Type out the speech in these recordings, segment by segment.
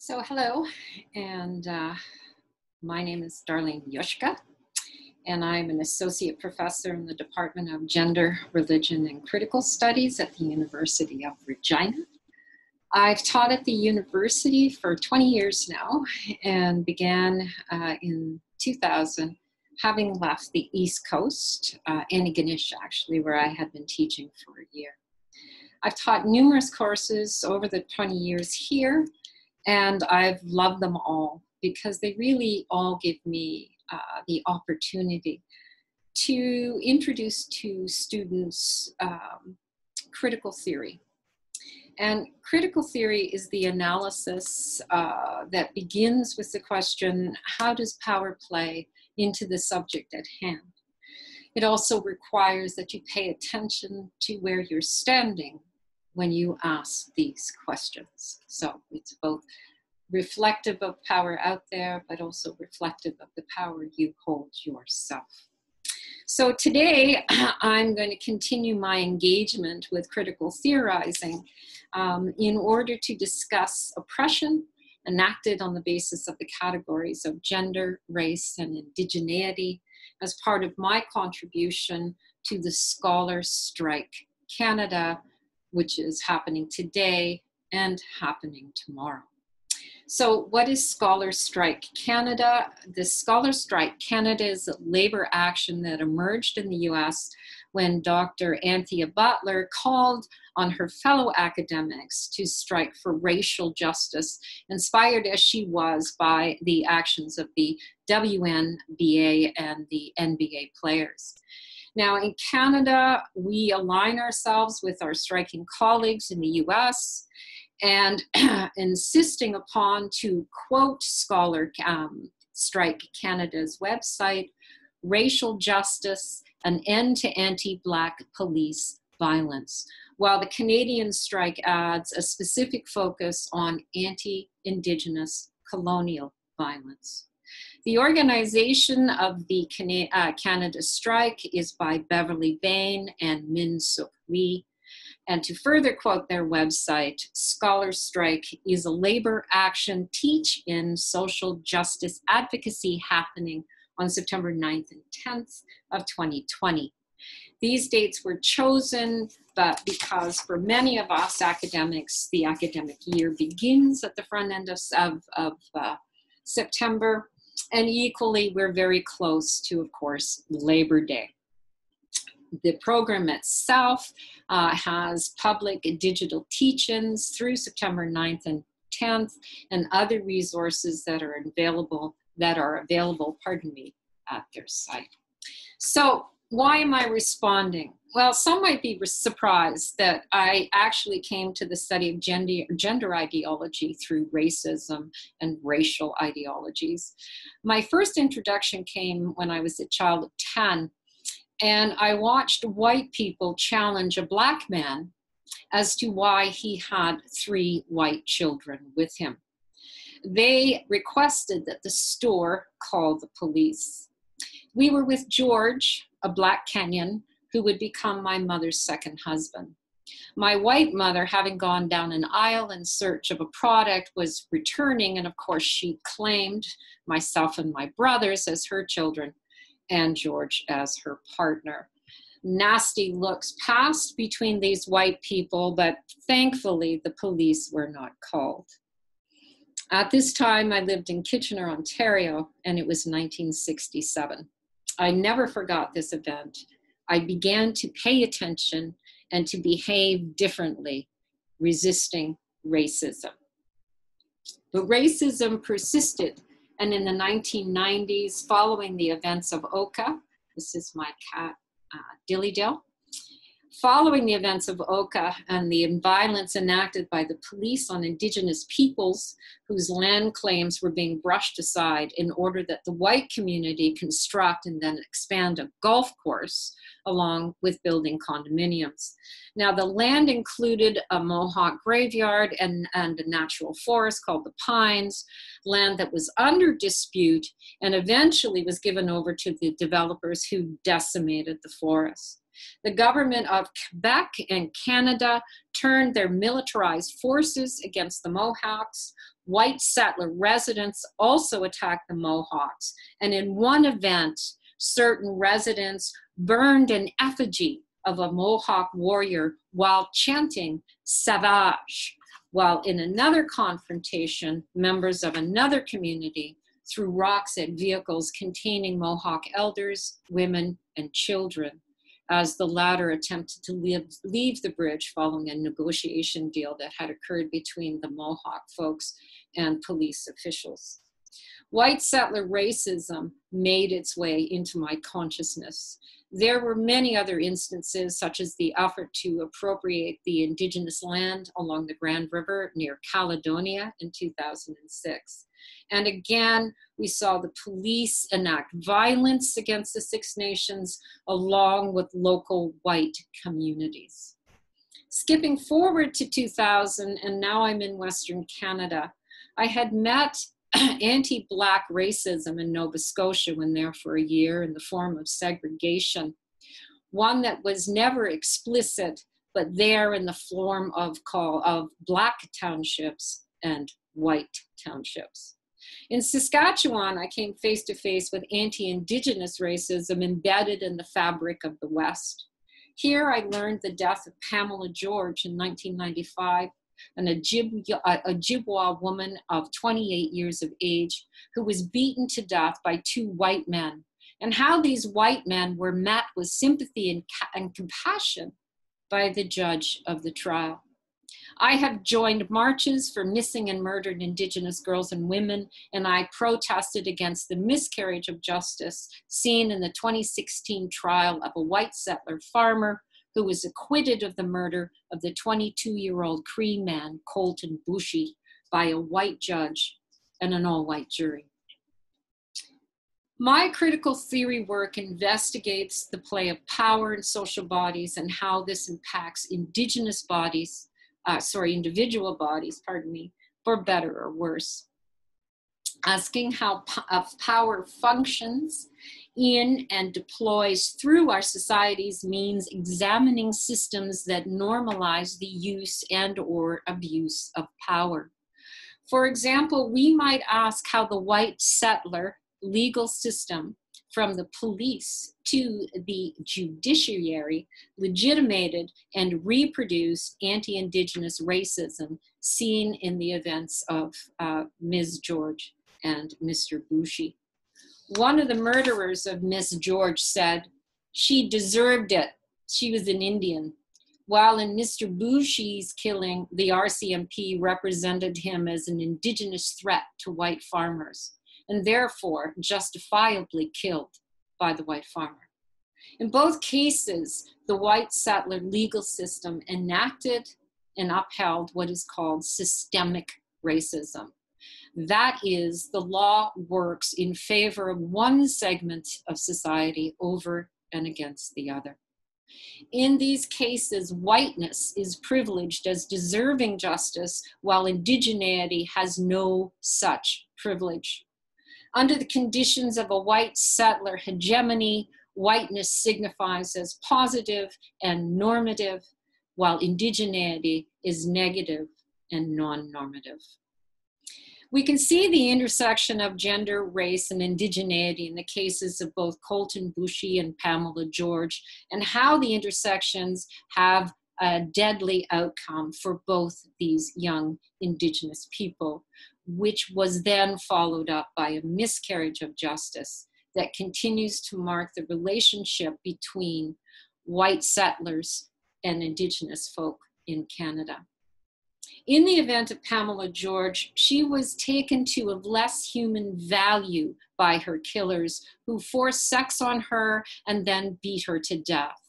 So hello, and my name is Darlene Juschka, and I'm an associate professor in the Department of Gender, Religion, and Critical Studies at the University of Regina. I've taught at the university for 20 years now and began in 2000, having left the East Coast, Indigeneity actually, where I had been teaching for a year. I've taught numerous courses over the 20 years here, and I've loved them all because they really all give me the opportunity to introduce to students critical theory. And critical theory is the analysis that begins with the question, how does power play into the subject at hand? It also requires that you pay attention to where you're standing when you ask these questions. So it's both reflective of power out there, but also reflective of the power you hold yourself. So today, I'm going to continue my engagement with critical theorizing in order to discuss oppression enacted on the basis of the categories of gender, race, and indigeneity as part of my contribution to the Scholar Strike Canada, which is happening today and happening tomorrow. So what is Scholar Strike Canada? The Scholar Strike Canada is a labor action that emerged in the US when Dr. Anthea Butler called on her fellow academics to strike for racial justice, inspired as she was by the actions of the WNBA and the NBA players. Now in Canada, we align ourselves with our striking colleagues in the US and insisting upon, to quote Scholar Strike Canada's website, racial justice, an end to anti-Black police violence, while the Canadian strike adds a specific focus on anti-Indigenous colonial violence. The organization of the Canada strike is by Beverly Bain and Min Suk Lee. And to further quote their website, Scholar Strike is a labor action teach-in social justice advocacy happening on September 9th and 10th of 2020. These dates were chosen, but because for many of us academics, the academic year begins at the front end of September, and equally, we're very close to, of course, Labor Day. The program itself has public digital teach-ins through September 9th and 10th, and other resources that are available, at their site. So why am I responding? Well, some might be surprised that I actually came to the study of gender ideology through racism and racial ideologies. My first introduction came when I was a child of 10, and I watched white people challenge a Black man as to why he had 3 white children with him. They requested that the store call the police. We were with George, a Black Kenyan, who would become my mother's second husband. My white mother, having gone down an aisle in search of a product, was returning, and of course she claimed myself and my brothers as her children and George as her partner. Nasty looks passed between these white people, but thankfully the police were not called. At this time, I lived in Kitchener, Ontario, and it was 1967. I never forgot this event. I began to pay attention and to behave differently, resisting racism. But racism persisted, and in the 1990s, following the events of Oka, this is my cat, Dilly Dill, following the events of Oka and the violence enacted by the police on Indigenous peoples whose land claims were being brushed aside in order that the white community construct and then expand a golf course along with building condominiums. Now the land included a Mohawk graveyard and a natural forest called the Pines, land that was under dispute and eventually was given over to the developers who decimated the forest. The government of Quebec and Canada turned their militarized forces against the Mohawks. White settler residents also attacked the Mohawks. And in one event, certain residents burned an effigy of a Mohawk warrior while chanting "Savage," while in another confrontation, members of another community threw rocks at vehicles containing Mohawk elders, women, and children, as the latter attempted to leave the bridge following a negotiation deal that had occurred between the Mohawk folks and police officials. White settler racism made its way into my consciousness. There were many other instances, such as the effort to appropriate the indigenous land along the Grand River near Caledonia in 2006. And again, we saw the police enact violence against the Six Nations along with local white communities. Skipping forward to 2000, and now I'm in Western Canada, I had met anti-Black racism in Nova Scotia when there for a year in the form of segregation, one that was never explicit, but there in the form of Black townships and white townships. In Saskatchewan, I came face to face with anti-Indigenous racism embedded in the fabric of the West. Here I learned the death of Pamela George in 1995, an Ojibwa woman of 28 years of age who was beaten to death by two white men, and how these white men were met with sympathy and compassion by the judge of the trial. I have joined marches for missing and murdered Indigenous girls and women, and I protested against the miscarriage of justice seen in the 2016 trial of a white settler farmer who was acquitted of the murder of the 22-year-old Cree man, Colton Bushy, by a white judge and an all-white jury. My critical theory work investigates the play of power in social bodies and how this impacts individual bodies, for better or worse. Asking how power functions in and deploys through our societies means examining systems that normalize the use and or abuse of power. For example, we might ask how the white settler legal system, from the police to the judiciary, legitimated and reproduced anti-Indigenous racism seen in the events of Ms. George and Mr. Bushy. One of the murderers of Miss George said, "She deserved it. She was an Indian." While in Mr. Bushy's killing, the RCMP represented him as an Indigenous threat to white farmers, and therefore justifiably killed by the white farmer. In both cases, the white settler legal system enacted and upheld what is called systemic racism. That is, the law works in favor of one segment of society over and against the other. In these cases, whiteness is privileged as deserving justice, while indigeneity has no such privilege. Under the conditions of a white settler hegemony, whiteness signifies as positive and normative, while indigeneity is negative and non-normative. We can see the intersection of gender, race, and indigeneity in the cases of both Colton Bushy and Pamela George, and how the intersections have a deadly outcome for both these young Indigenous people, which was then followed up by a miscarriage of justice that continues to mark the relationship between white settlers and Indigenous folk in Canada. In the event of Pamela George, she was taken to of less human value by her killers, who forced sex on her and then beat her to death.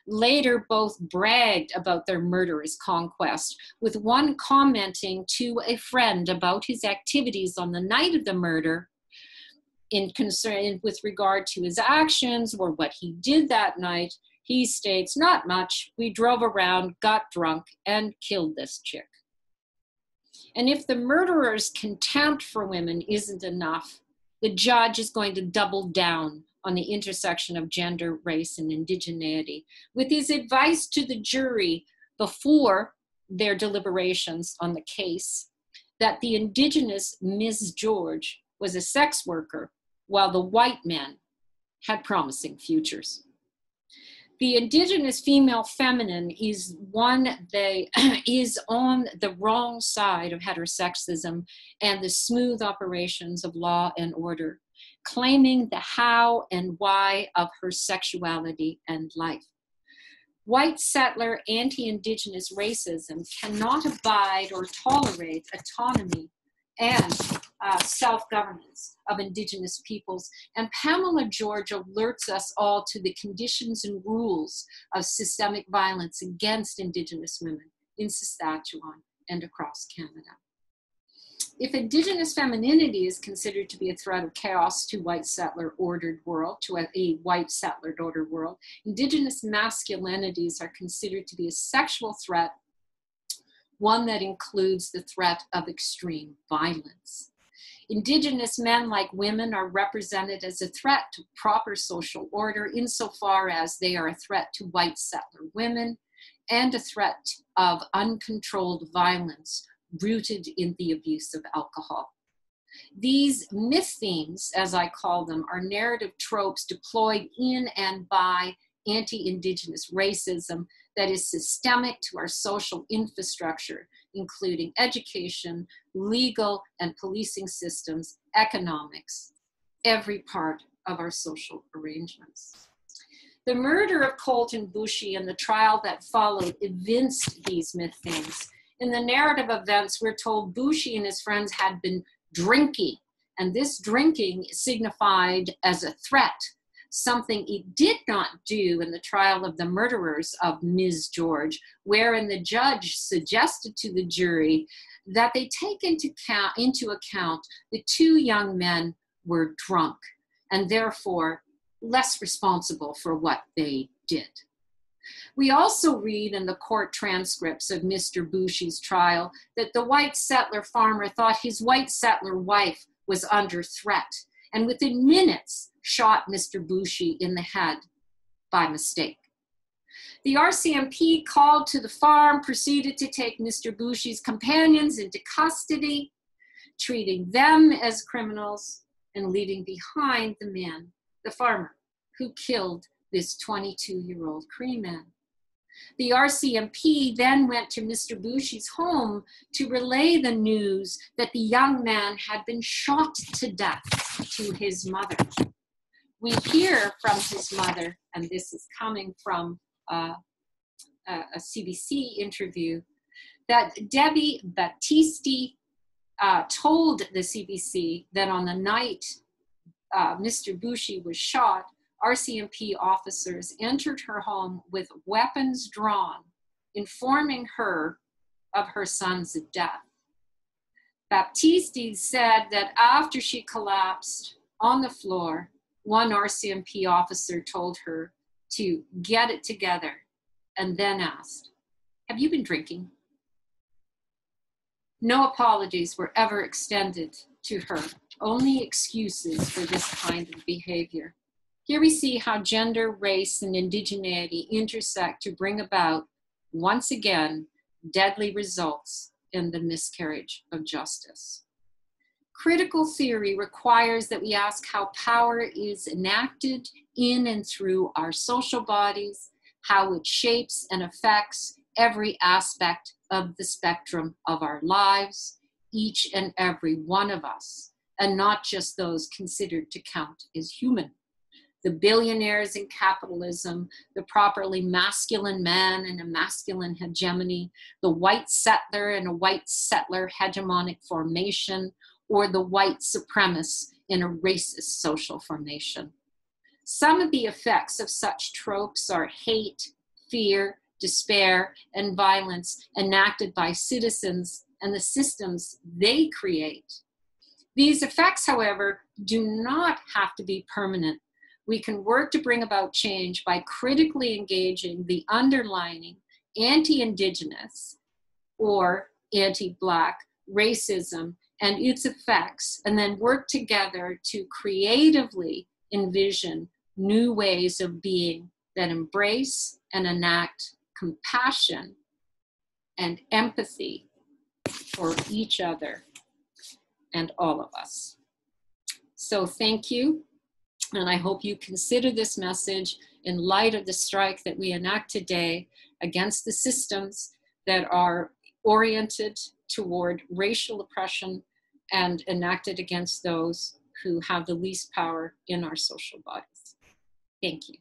Later, both bragged about their murderous conquest, with one commenting to a friend about his activities on the night of the murder with regard to his actions or what he did that night. He states, "Not much. We drove around, got drunk, and killed this chick." And if the murderer's contempt for women isn't enough, the judge is going to double down on the intersection of gender, race, and indigeneity, with his advice to the jury before their deliberations on the case that the indigenous Ms. George was a sex worker, while the white men had promising futures. The indigenous female feminine is one that is on the wrong side of heterosexism and the smooth operations of law and order, claiming the how and why of her sexuality and life. White settler anti-indigenous racism cannot abide or tolerate autonomy and self-governance of indigenous peoples. And Pamela George alerts us all to the conditions and rules of systemic violence against indigenous women in Saskatchewan and across Canada. If indigenous femininity is considered to be a threat of chaos to white settler ordered world, to a white settler ordered world, indigenous masculinities are considered to be a sexual threat, one that includes the threat of extreme violence. Indigenous men, like women, are represented as a threat to proper social order insofar as they are a threat to white settler women and a threat of uncontrolled violence rooted in the abuse of alcohol. These myth themes, as I call them, are narrative tropes deployed in and by anti-indigenous racism that is systemic to our social infrastructure, including education, legal and policing systems, economics, every part of our social arrangements. The murder of Colton Boushie and the trial that followed evinced these myth themes. In the narrative events, we're told Boushie and his friends had been drinking, and this drinking signified as a threat, something he did not do in the trial of the murderers of Ms. George, wherein the judge suggested to the jury that they take into account the two young men were drunk and therefore less responsible for what they did. We also read in the court transcripts of Mr. Boushie's trial that the white settler farmer thought his white settler wife was under threat and within minutes shot Mr. Boushie in the head by mistake. The RCMP called to the farm, proceeded to take Mr. Boushie's companions into custody, treating them as criminals and leaving behind the man, the farmer, who killed this 22-year-old Cree man. The RCMP then went to Mr. Boushie's home to relay the news that the young man had been shot to death to his mother. We hear from his mother, and this is coming from a CBC interview, that Debbie Battisti told the CBC that on the night Mr. Boushie was shot, RCMP officers entered her home with weapons drawn, informing her of her son's death. Baptisti said that after she collapsed on the floor, one RCMP officer told her to get it together and then asked, "Have you been drinking?" No apologies were ever extended to her, only excuses for this kind of behavior. Here we see how gender, race, and indigeneity intersect to bring about, once again, deadly results in the miscarriage of justice. Critical theory requires that we ask how power is enacted in and through our social bodies, how it shapes and affects every aspect of the spectrum of our lives, each and every one of us, and not just those considered to count as human. The billionaires in capitalism, the properly masculine man and a masculine hegemony, the white settler and a white settler hegemonic formation, or the white supremacist in a racist social formation. Some of the effects of such tropes are hate, fear, despair, and violence enacted by citizens and the systems they create. These effects, however, do not have to be permanent. We can work to bring about change by critically engaging the underlying anti-Indigenous or anti-Black racism and its effects, and then work together to creatively envision new ways of being that embrace and enact compassion and empathy for each other and all of us. So thank you, and I hope you consider this message in light of the strike that we enact today against the systems that are oriented toward racial oppression and enacted against those who have the least power in our social bodies. Thank you.